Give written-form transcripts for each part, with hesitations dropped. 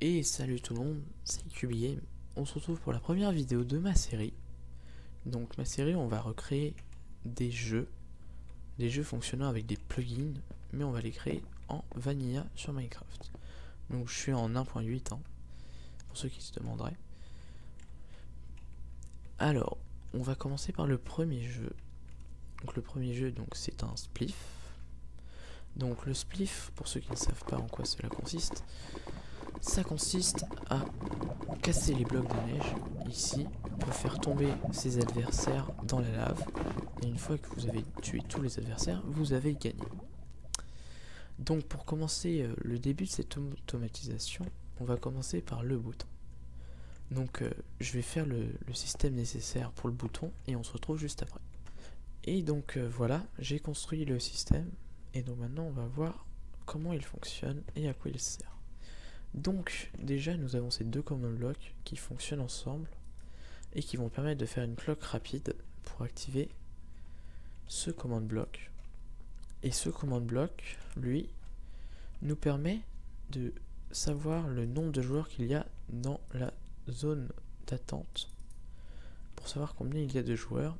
Et salut tout le monde, c'est QBGame. On se retrouve pour la première vidéo de ma série. Donc ma série, on va recréer des jeux fonctionnant avec des plugins, mais on va les créer en vanilla sur Minecraft. Donc je suis en 1.8 pour ceux qui se demanderaient. Alors, on va commencer par le premier jeu. Donc le premier jeu, c'est un spliff. Donc le spliff, pour ceux qui ne savent pas en quoi cela consiste, ça consiste à casser les blocs de neige ici pour faire tomber ses adversaires dans la lave. Et une fois que vous avez tué tous les adversaires, vous avez gagné. Donc pour commencer le début de cette automatisation, on va commencer par le bouton. Donc je vais faire le système nécessaire pour le bouton et on se retrouve juste après. Et donc voilà, j'ai construit le système et donc maintenant on va voir comment il fonctionne et à quoi il sert. Donc déjà nous avons ces deux command blocks qui fonctionnent ensemble et qui vont permettre de faire une cloque rapide pour activer ce command block. Et ce command block, lui, nous permet de savoir le nombre de joueurs qu'il y a dans la zone d'attente pour savoir combien il y a de joueurs.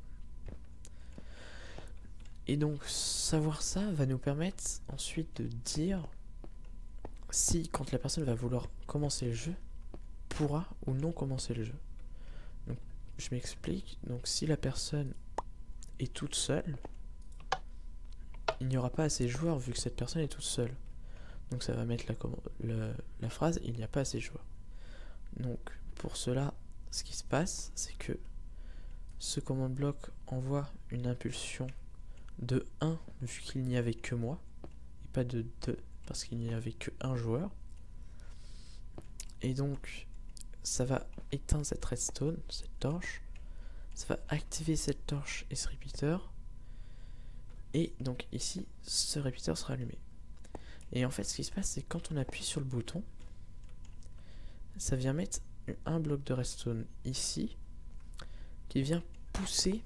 Et donc savoir ça va nous permettre ensuite de dire si quand la personne va vouloir commencer le jeu, pourra ou non commencer le jeu. Donc je m'explique, donc si la personne est toute seule, il n'y aura pas assez de joueurs vu que cette personne est toute seule. Donc ça va mettre la phrase il n'y a pas assez de joueurs. Donc pour cela, ce qui se passe, c'est que ce command block envoie une impulsion de 1 vu qu'il n'y avait que moi, et pas de 2 parce qu'il n'y avait que un joueur. Et donc ça va éteindre cette redstone, cette torche, ça va activer cette torche et ce repeater, et donc ici ce repeater sera allumé. Et en fait ce qui se passe, c'est quand on appuie sur le bouton, ça vient mettre un bloc de redstone ici qui vient pousser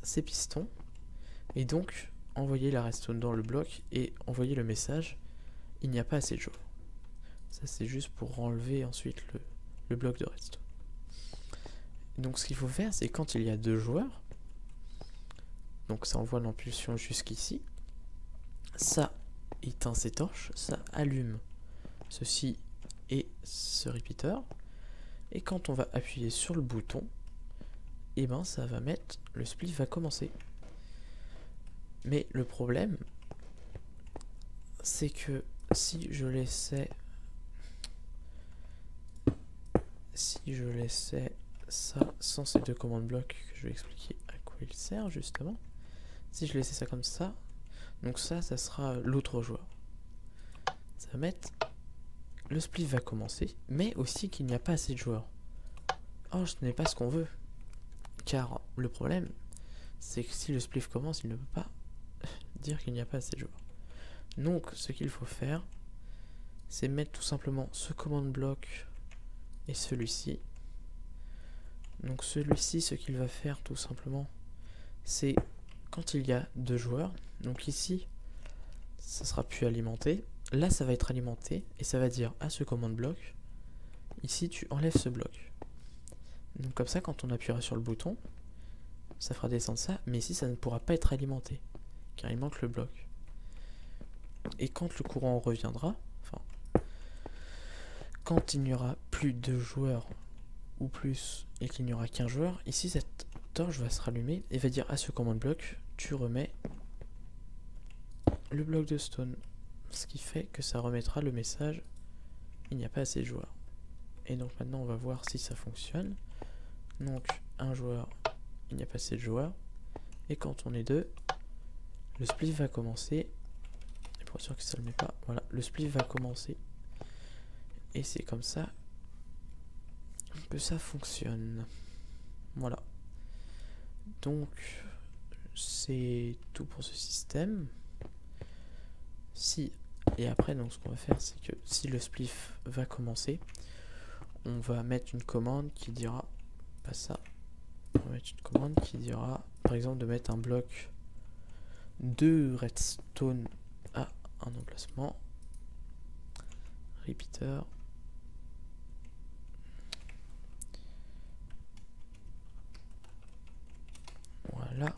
ces pistons et donc envoyer la redstone dans le bloc et envoyer le message il n'y a pas assez de joueurs. Ça c'est juste pour enlever ensuite le bloc de redstone. Donc ce qu'il faut faire, c'est quand il y a 2 joueurs, donc ça envoie l'impulsion jusqu'ici, ça éteint ces torches, ça allume ceci et ce repeater, et quand on va appuyer sur le bouton, et ben ça va mettre, le spliff va commencer. Mais le problème, c'est que si je laissais ça sans ces deux commandes blocs, que je vais expliquer à quoi il sert justement, si je laissais ça comme ça, donc ça sera l'autre joueur. Ça va mettre, le spliff va commencer, mais aussi qu'il n'y a pas assez de joueurs. Or ce n'est pas ce qu'on veut, car le problème, c'est que si le spliff commence, il ne peut pas dire qu'il n'y a pas assez de joueurs. Donc ce qu'il faut faire, c'est mettre tout simplement ce command block et celui-ci. Donc celui-ci, ce qu'il va faire tout simplement, c'est quand il y a 2 joueurs, donc ici ça sera plus alimenté, là ça va être alimenté et ça va dire à ce command block, ici tu enlèves ce bloc. Donc comme ça, quand on appuiera sur le bouton, ça fera descendre ça, mais ici ça ne pourra pas être alimenté car il manque le bloc. Et quand le courant reviendra, quand il n'y aura plus de joueurs ou plus et qu'il n'y aura qu'un joueur, ici cette torche va se rallumer et va dire à ce command block, tu remets le bloc de stone, ce qui fait que ça remettra le message il n'y a pas assez de joueurs. Et donc maintenant on va voir si ça fonctionne. Donc un joueur, il n'y a pas assez de joueurs, et quand on est 2, le spliff va commencer. Et pour être sûr que ça ne le met pas, voilà, le spliff va commencer et c'est comme ça que ça fonctionne. Voilà, donc c'est tout pour ce système. Et après, donc ce qu'on va faire, c'est que si le spliff va commencer, on va mettre une commande qui dira, pas ça, on va mettre une commande qui dira par exemple de mettre un bloc de redstone à un emplacement, repeater, Voilà.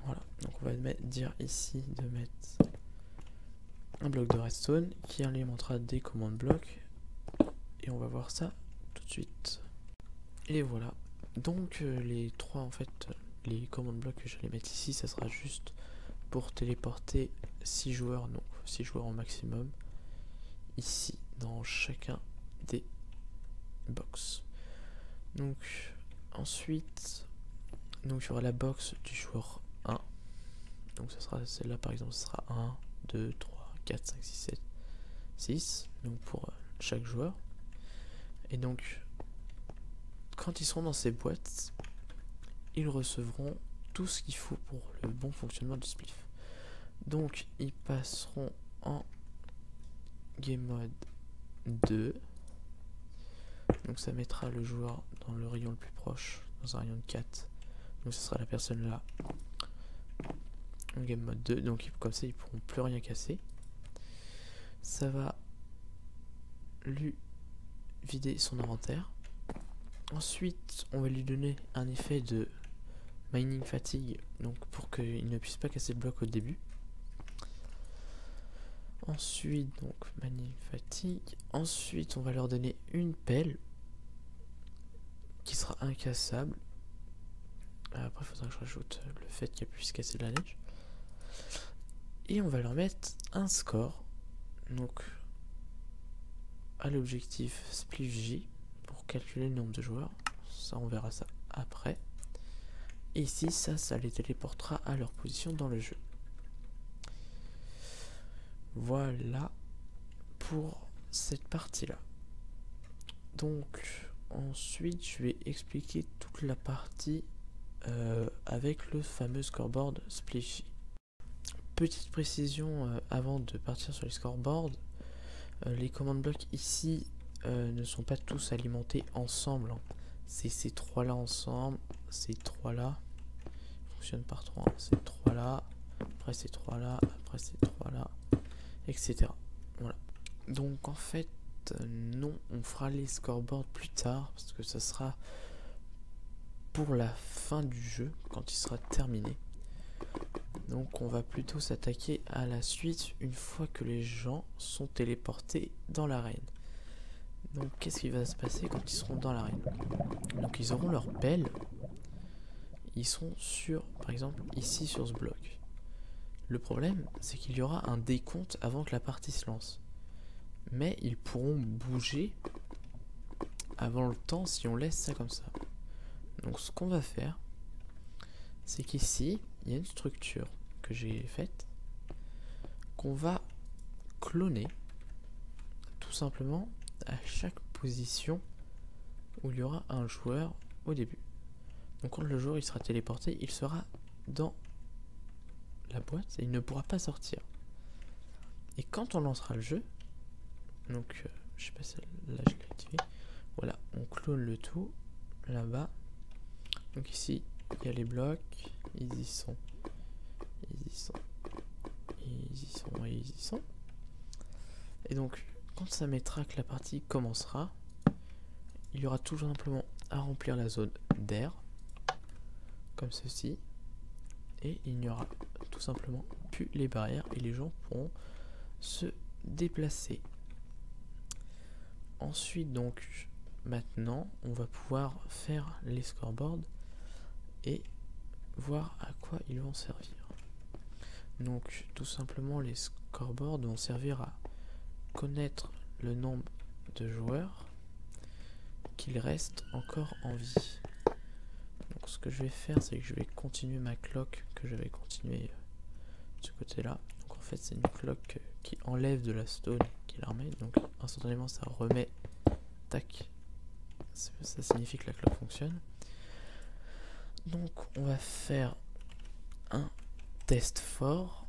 Voilà. Donc on va dire ici de mettre un bloc de redstone qui alimentera des commandes blocs. Et on va voir ça tout de suite. Et voilà. Donc les trois en fait, les commandes blocs que j'allais mettre ici, ça sera juste pour téléporter 6 joueurs, donc 6 joueurs au maximum, ici dans chacun des box. Donc ensuite, donc il y aura la box du joueur 1. Donc ça sera celle-là par exemple, ce sera 1, 2, 3, 4, 5, 6, 7, 6. Donc pour chaque joueur. Et donc quand ils seront dans ces boîtes, ils recevront tout ce qu'il faut pour le bon fonctionnement du spliff. Donc ils passeront en game mode 2. Donc ça mettra le joueur dans le rayon le plus proche, dans un rayon de 4. Donc ce sera la personne là en game mode 2. Donc comme ça ils pourront plus rien casser. Ça va lui vider son inventaire. Ensuite on va lui donner un effet de mining fatigue, donc pour qu'il ne puisse pas casser le bloc au début. Ensuite donc mining fatigue. Ensuite on va leur donner une pelle qui sera incassable. Après il faudra que je rajoute le fait qu'elle puisse casser de la neige. Et on va leur mettre un score, donc à l'objectif Spliff J pour calculer le nombre de joueurs. Ça on verra ça après. Et ici ça les téléportera à leur position dans le jeu. Voilà pour cette partie là. Donc ensuite je vais expliquer toute la partie avec le fameux scoreboard Spliff J. Petite précision avant de partir sur les scoreboards, les command blocs ici ne sont pas tous alimentés ensemble, hein. C'est ces trois là ensemble, ces trois là fonctionnent par trois, ces trois là, après ces trois là, après ces trois là, etc. Voilà. Donc en fait non, on fera les scoreboards plus tard parce que ça sera pour la fin du jeu quand il sera terminé. Donc on va plutôt s'attaquer à la suite une fois que les gens sont téléportés dans l'arène. Donc qu'est-ce qui va se passer quand ils seront dans l'arène? Donc ils auront leur pelle. Ils sont sur, par exemple, ici sur ce bloc. Le problème, c'est qu'il y aura un décompte avant que la partie se lance. Mais ils pourront bouger avant le temps si on laisse ça comme ça. Donc ce qu'on va faire, c'est qu'ici, il y a une structure que j'ai faite qu'on va cloner tout simplement à chaque position où il y aura un joueur au début. Donc quand le joueur il sera téléporté, il sera dans la boîte et il ne pourra pas sortir. Et quand on lancera le jeu, donc je sais pas si là je l'ai activé, voilà, on clone le tout là-bas. Donc ici il y a les blocs, ils y sont, ils y sont, ils y sont, ils y sont. Et donc quand ça mettra que la partie commencera, il y aura tout simplement à remplir la zone d'air comme ceci, et il n'y aura tout simplement plus les barrières et les gens pourront se déplacer. Ensuite donc maintenant on va pouvoir faire les scoreboards et voir à quoi ils vont servir. Donc tout simplement les scoreboards vont servir à connaître le nombre de joueurs qu'il reste encore en vie. Donc ce que je vais faire, c'est que je vais continuer ma cloque que j'avais continué de ce côté là. Donc en fait c'est une cloque qui enlève de la stone qui la remet, donc instantanément ça remet, tac, ça signifie que la cloque fonctionne. Donc on va faire un test fort.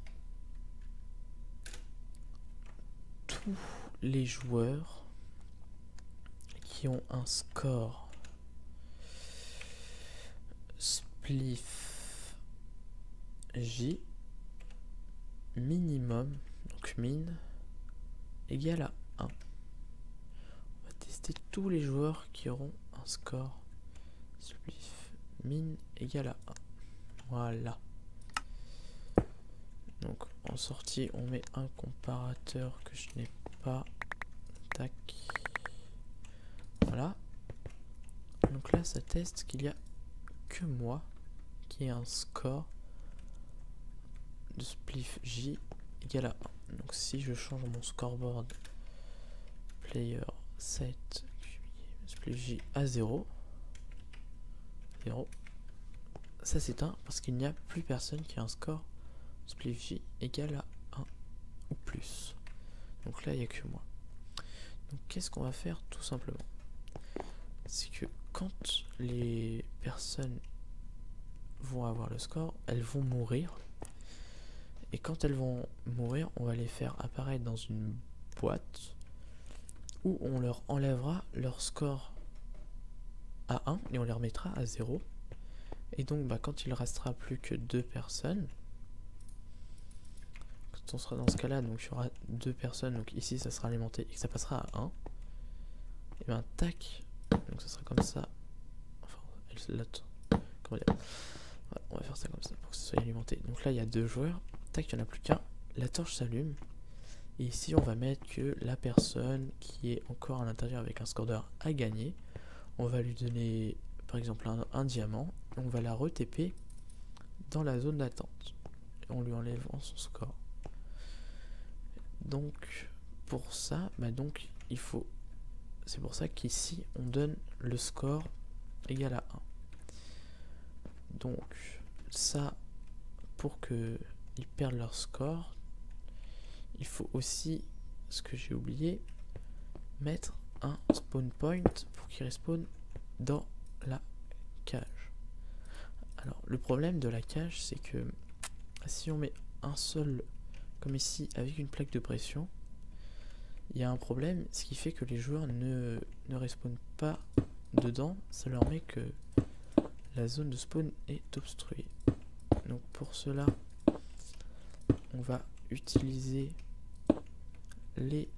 Tous les joueurs qui ont un score Spliff J minimum, donc min, égale à 1. On va tester tous les joueurs qui auront un score Spliff min égale à 1. Voilà. Donc en sortie, on met un comparateur que je n'ai pas. Tac. Voilà. Donc là, ça teste qu'il y a que moi qui ai un score de spliff J égale à 1. Donc si je change mon scoreboard player set spliff J à 0, ça s'éteint parce qu'il n'y a plus personne qui a un score spliff J égale à 1 ou plus. Donc là, il n'y a que moi. Donc qu'est-ce qu'on va faire tout simplement? C'est que quand les personnes vont avoir le score, elles vont mourir. Et quand elles vont mourir, on va les faire apparaître dans une boîte où on leur enlèvera leur score à 1 et on les remettra à 0. Et donc quand il ne restera plus que 2 personnes, quand on sera dans ce cas-là, donc il y aura 2 personnes, donc ici ça sera alimenté et que ça passera à 1, et bien tac, donc ça sera comme ça. Enfin, comment dire, voilà, on va faire ça comme ça pour que ça soit alimenté. Donc là il y a 2 joueurs, tac, il n'y en a plus qu'un, la torche s'allume. Et ici on va mettre que la personne qui est encore à l'intérieur avec un score d'heure a gagné. On va lui donner par exemple un diamant. Et on va la re-TP dans la zone d'attente. En lui enlevant son score. Donc pour ça, donc il faut. C'est pour ça qu'ici on donne le score égal à 1. Donc ça, pour qu'ils perdent leur score, il faut aussi, ce que j'ai oublié, mettre un spawn point pour qu'il respawn dans la cage. Alors le problème de la cage, c'est que si on met un seul, comme ici, avec une plaque de pression, il y a un problème, ce qui fait que les joueurs ne respawnent pas dedans. Ça leur met que la zone de spawn est obstruée. Donc pour cela, on va utiliser les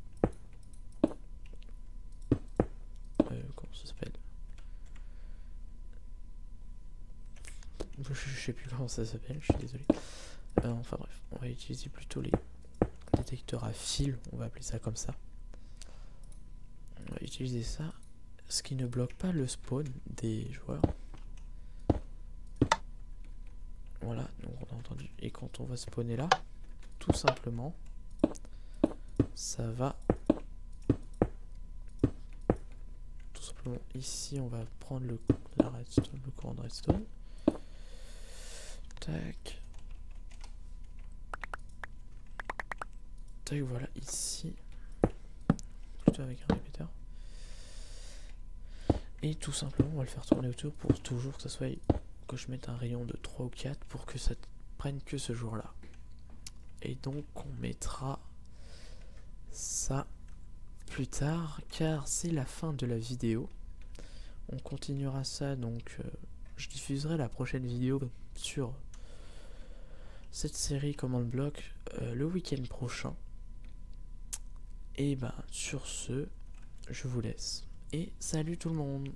comment ça s'appelle, je sais plus comment ça s'appelle, je suis désolé. Enfin bref, on va utiliser plutôt les détecteurs à fil, on va appeler ça comme ça. On va utiliser ça, ce qui ne bloque pas le spawn des joueurs. Voilà, donc on a entendu. Et quand on va spawner là, tout simplement, ça va. Tout simplement, ici, on va prendre le courant de redstone. Tac. Tac, voilà, ici. Plutôt avec un répéteur. Et tout simplement, on va le faire tourner autour pour toujours que ça soit. Que je mette un rayon de 3 ou 4 pour que ça prenne que ce jour-là. Et donc, on mettra ça plus tard, car c'est la fin de la vidéo. On continuera ça, donc je diffuserai la prochaine vidéo sur cette série Command Block le week-end prochain. Et sur ce, je vous laisse. Et salut tout le monde!